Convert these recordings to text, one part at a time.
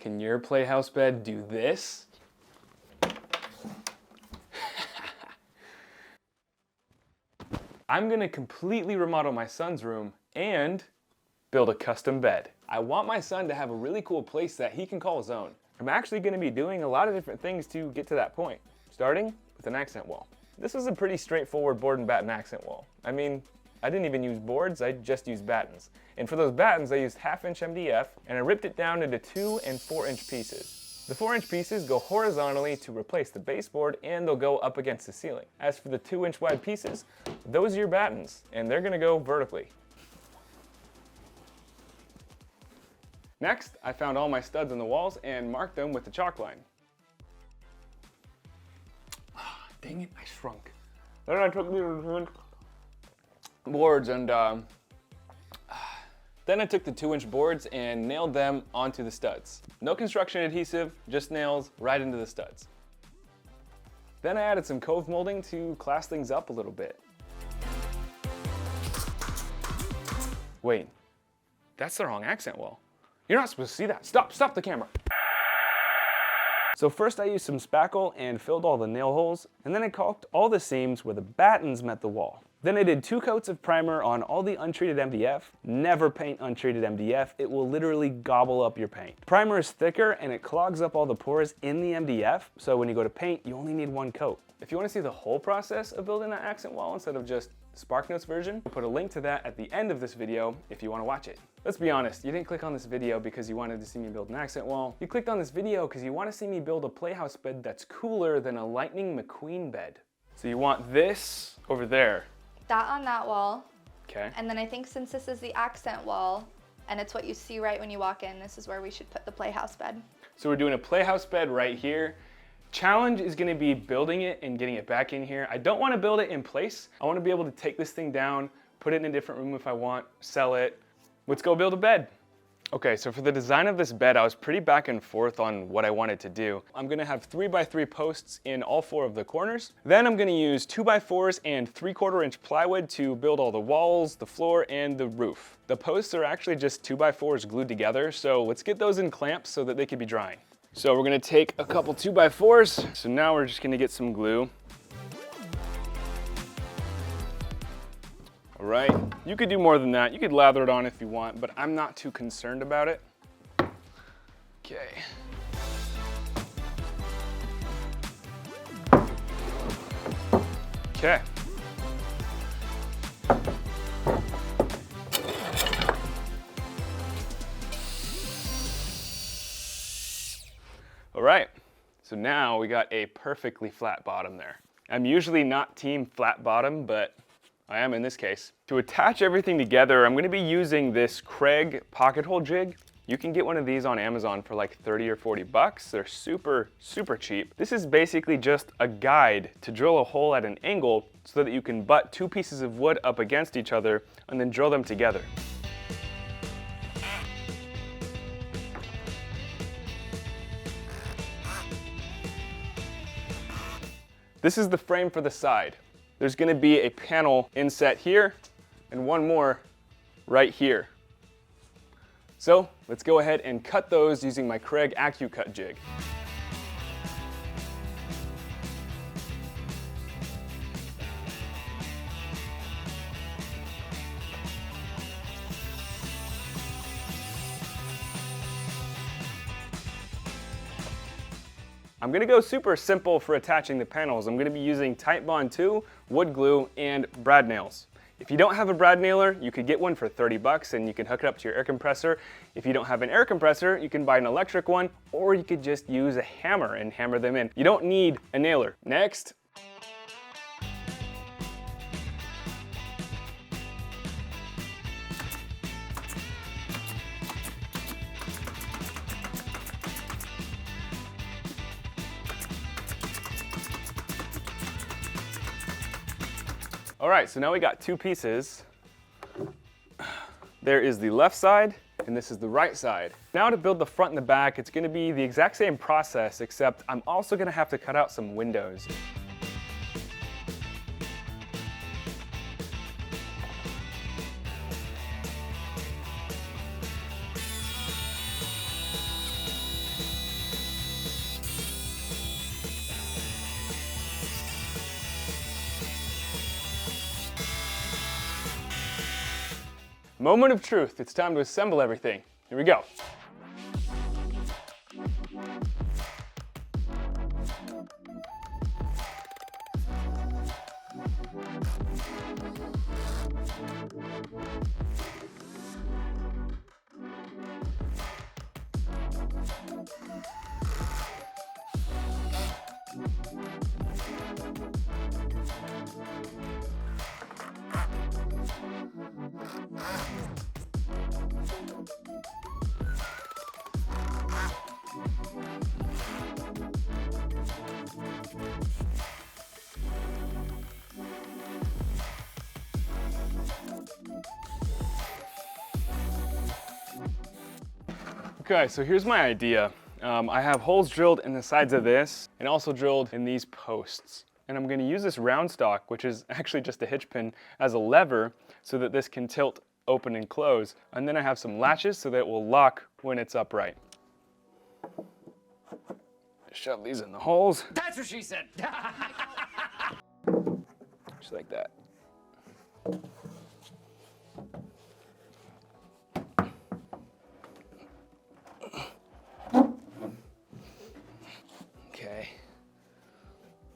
Can your Playhouse bed do this? I'm gonna completely remodel my son's room and build a custom bed. I want my son to have a really cool place that he can call his own. I'm actually gonna be doing a lot of different things to get to that point, starting with an accent wall. This is a pretty straightforward board and batten accent wall. I mean, I didn't even use boards, I just used battens. And for those battens, I used 1/2" MDF, and I ripped it down into 2 and 4" pieces. The 4" pieces go horizontally to replace the baseboard, and they'll go up against the ceiling. As for the 2" wide pieces, those are your battens, and they're gonna go vertically. Next, I found all my studs on the walls and marked them with the chalk line. Dang it, I shrunk. Then I took the boards and then I took the 2" boards and nailed them onto the studs. No construction adhesive, just nails right into the studs. Then I added some cove molding to class things up a little bit. Wait, that's the wrong accent wall. You're not supposed to see that. Stop the camera. So first I used some spackle and filled all the nail holes, and then I caulked all the seams where the battens met the wall. Then I did 2 coats of primer on all the untreated MDF. Never paint untreated MDF, it will literally gobble up your paint. Primer is thicker and it clogs up all the pores in the MDF, so when you go to paint, you only need 1 coat. If you want to see the whole process of building that accent wall instead of just SparkNotes version, I'll put a link to that at the end of this video if you want to watch it. Let's be honest, you didn't click on this video because you wanted to see me build an accent wall. You clicked on this video because you want to see me build a Playhouse bed that's cooler than a Lightning McQueen bed. So you want this over there. That on that wall. Okay. And then I think since this is the accent wall, and it's what you see right when you walk in, this is where we should put the Playhouse bed. So we're doing a Playhouse bed right here. Challenge is gonna be building it and getting it back in here. I don't wanna build it in place. I wanna be able to take this thing down, put it in a different room if I want, sell it. Let's go build a bed. Okay, so for the design of this bed, I was pretty back and forth on what I wanted to do. I'm gonna have 3x3 posts in all 4 of the corners. Then I'm gonna use 2x4s and 3/4" plywood to build all the walls, the floor, and the roof. The posts are actually just 2x4s glued together, so let's get those in clamps so that they can be drying. So we're gonna take a couple 2x4s. So now we're just gonna get some glue. All right, you could do more than that. You could lather it on if you want, but I'm not too concerned about it. Okay. Okay. All right, so now we got a perfectly flat bottom there. I'm usually not team flat bottom, but I am in this case. To attach everything together, I'm gonna be using this Craig pocket hole jig. You can get one of these on Amazon for like 30 or 40 bucks. They're super, super cheap. This is basically just a guide to drill a hole at an angle so that you can butt 2 pieces of wood up against each other and then drill them together. This is the frame for the side. There's gonna be a panel inset here and one more right here. So let's go ahead and cut those using my Craig AccuCut jig. I'm gonna go super simple for attaching the panels. I'm gonna be using Titebond 2, wood glue, and brad nails. If you don't have a brad nailer, you could get one for 30 bucks and you can hook it up to your air compressor. If you don't have an air compressor, you can buy an electric one, or you could just use a hammer and hammer them in. You don't need a nailer. Next, all right, so now we got 2 pieces. There is the left side, and this is the right side. Now to build the front and the back, it's gonna be the exact same process, except I'm also gonna have to cut out some windows. Moment of truth. It's time to assemble everything. Here we go. Okay, so here's my idea. I have holes drilled in the sides of this and also drilled in these posts. And I'm gonna use this round stock, which is actually just a hitch pin, as a lever so that this can tilt open and close. And then I have some latches so that it will lock when it's upright. Shove these in the holes. That's what she said. Just like that. Okay.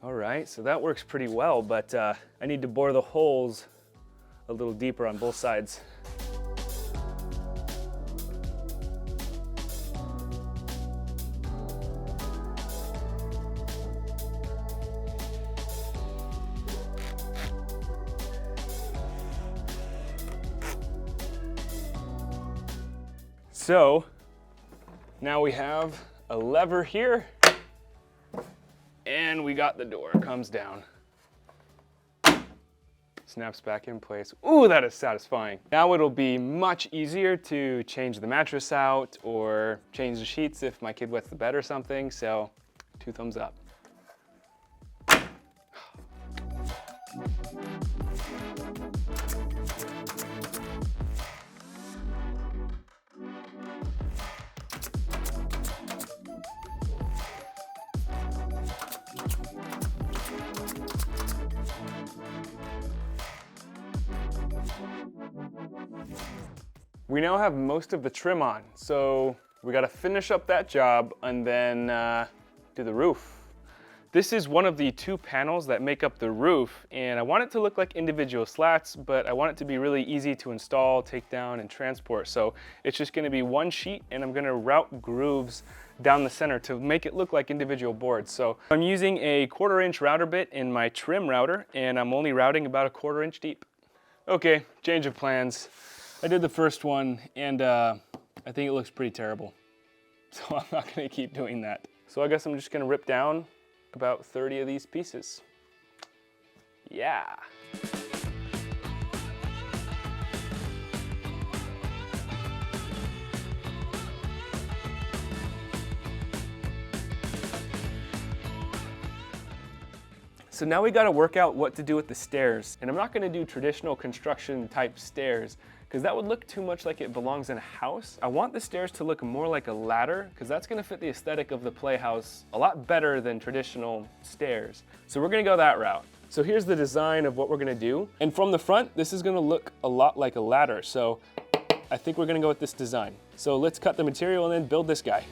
All right, so that works pretty well, but I need to bore the holes a little deeper on both sides. So now we have a lever here and we got the door. It comes down, snaps back in place. Ooh, that is satisfying. Now it'll be much easier to change the mattress out or change the sheets if my kid wets the bed or something. So 2 thumbs up. We now have most of the trim on, so we gotta finish up that job and then do the roof. This is one of the 2 panels that make up the roof, and I want it to look like individual slats, but I want it to be really easy to install, take down, and transport. So it's just gonna be 1 sheet, and I'm gonna route grooves down the center to make it look like individual boards. So I'm using a 1/4 inch router bit in my trim router, and I'm only routing about a 1/4 inch deep. Okay, change of plans. I did the first one, and I think it looks pretty terrible. So I'm not gonna keep doing that. So I guess I'm just gonna rip down about 30 of these pieces. Yeah. So now we gotta work out what to do with the stairs. And I'm not gonna do traditional construction type stairs because that would look too much like it belongs in a house. I want the stairs to look more like a ladder because that's gonna fit the aesthetic of the Playhouse a lot better than traditional stairs. So we're gonna go that route. So here's the design of what we're gonna do. And from the front, this is gonna look a lot like a ladder. So I think we're gonna go with this design. So let's cut the material and then build this guy.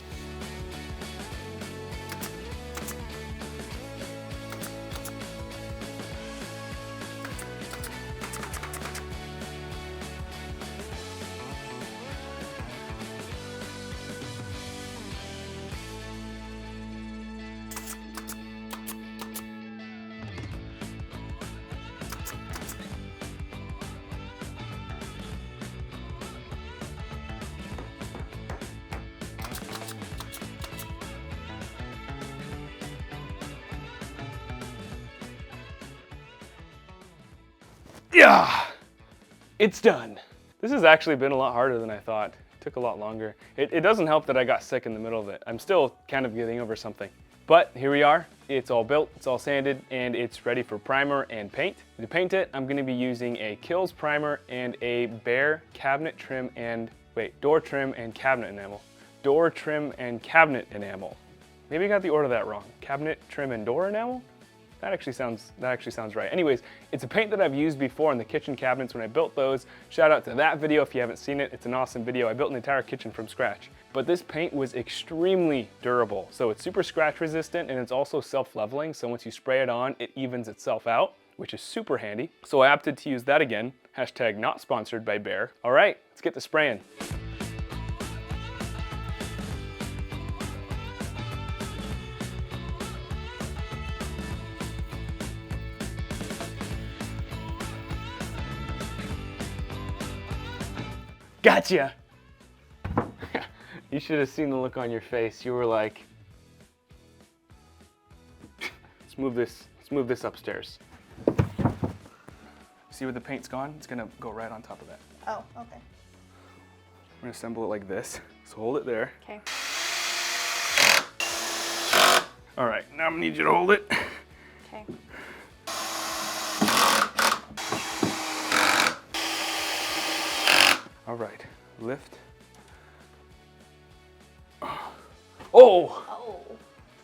Yeah, it's done. This has actually been a lot harder than I thought. It took a lot longer. It doesn't help that I got sick in the middle of it. I'm still kind of getting over something. But here we are. It's all built, it's all sanded, and it's ready for primer and paint. To paint it, I'm gonna be using a Kills primer and a Bear cabinet trim and, door trim and cabinet enamel. Door trim and cabinet enamel. Maybe I got the order that wrong. Cabinet trim and door enamel? that actually sounds right. Anyways, it's a paint that I've used before in the kitchen cabinets when I built those. Shout out to that video if you haven't seen it. It's an awesome video. I built an entire kitchen from scratch. But this paint was extremely durable. So it's super scratch resistant and it's also self-leveling. So once you spray it on, it evens itself out, which is super handy. So I opted to use that again. Hashtag not sponsored by Bear. All right, let's get to spraying. Gotcha! You should have seen the look on your face. You were like, let's move this upstairs. See where the paint's gone? It's gonna go right on top of that. Oh, okay. We're gonna assemble it like this. So hold it there. Okay. All right, now I'm gonna need you to hold it. Okay. All right, lift. Oh! Oh.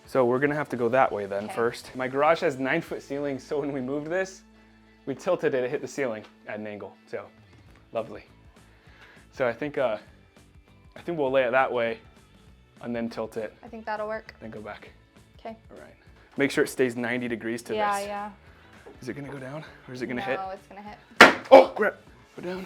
So we're gonna have to go that way then Okay. first. My garage has 9-foot ceilings, so when we moved this, we tilted it, it hit the ceiling at an angle, so lovely. So I think we'll lay it that way and then tilt it, I think that'll work. then go back. Okay. All right. Make sure it stays 90 degrees to this. Yeah. Is it gonna go down or is it gonna hit? No, it's gonna hit. Oh, crap, go down.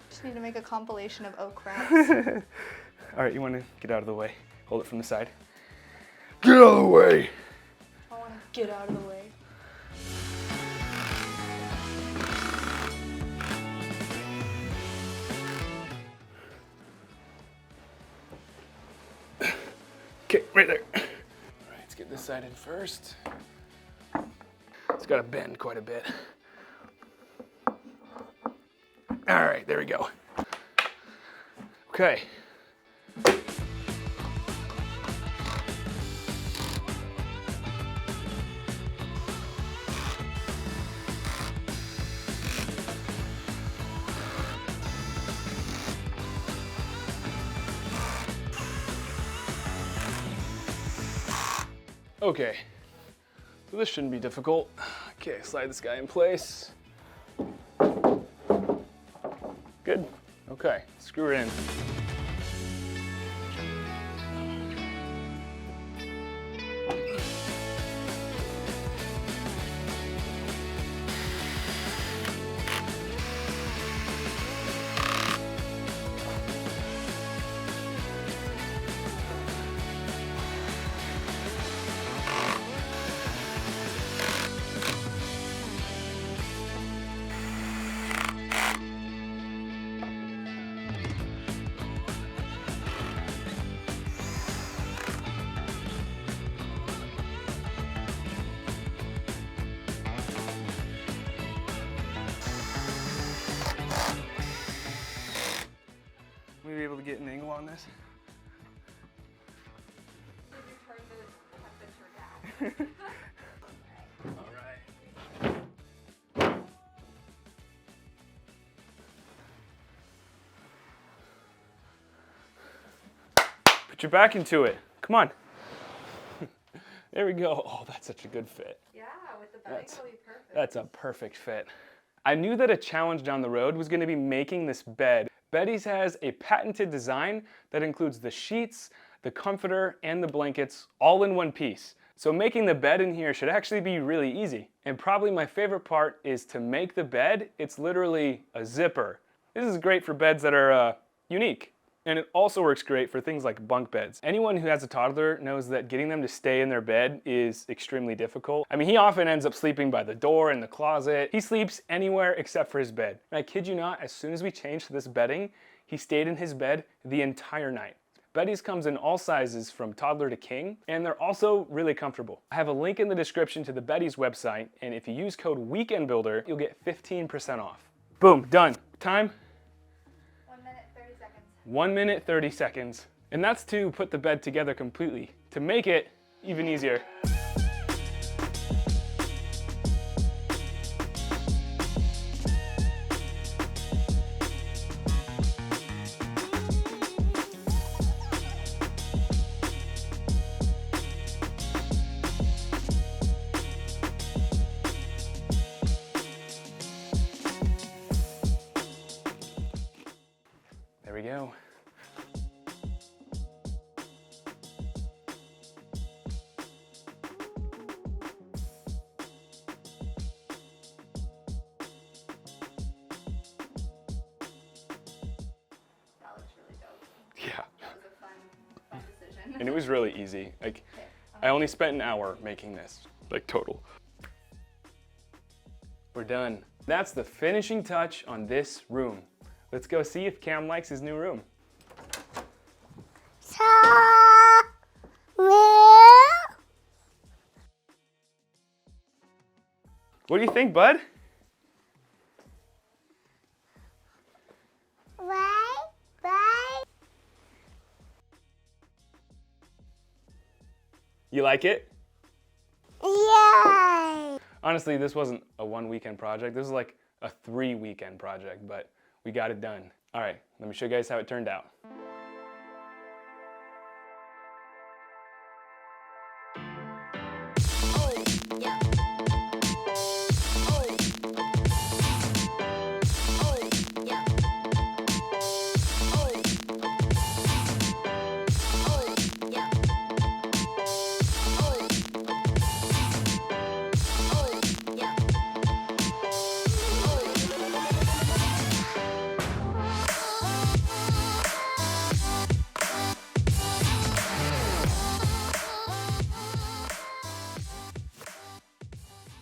Just need to make a compilation of oh crap. All right, you wanna get out of the way. Hold it from the side. Get out of the way. I wanna get out of the way. Okay, right there. All right, let's get this side in first. It's gotta bend quite a bit. All right, there we go. Okay. Okay, so this shouldn't be difficult. Okay, slide this guy in place. Good, okay, screw it in. Will we be able to get an angle on this? All right. Put your back into it. Come on. There we go. Oh, that's such a good fit. Yeah, with the bedding it'll be perfect. That's a perfect fit. I knew that a challenge down the road was going to be making this bed. Beddy's has a patented design that includes the sheets, the comforter, and the blankets all in one piece. So making the bed in here should actually be really easy. And probably my favorite part is to make the bed, it's literally a zipper. This is great for beds that are unique. And it also works great for things like bunk beds. Anyone who has a toddler knows that getting them to stay in their bed is extremely difficult. I mean, he often ends up sleeping by the door, in the closet. He sleeps anywhere except for his bed. And I kid you not, as soon as we changed to this bedding, he stayed in his bed the entire night. Beddy's comes in all sizes from toddler to king, and they're also really comfortable. I have a link in the description to the Beddy's website, and if you use code WEEKENDBUILDER, you'll get 15% off. Boom, done. Time? 1 minute, 30 seconds. And that's to put the bed together completely. To make it even easier. we go. That looks really dope. Yeah. That was a fun decision. And it was really easy. Like, Okay. I only spent an hour making this, like total. We're done. That's the finishing touch on this room. Let's go see if Cam likes his new room. What do you think, bud? You like it? Yay! Honestly, this wasn't a 1 weekend project. This was like a 3 weekend project, but we got it done. All right, let me show you guys how it turned out.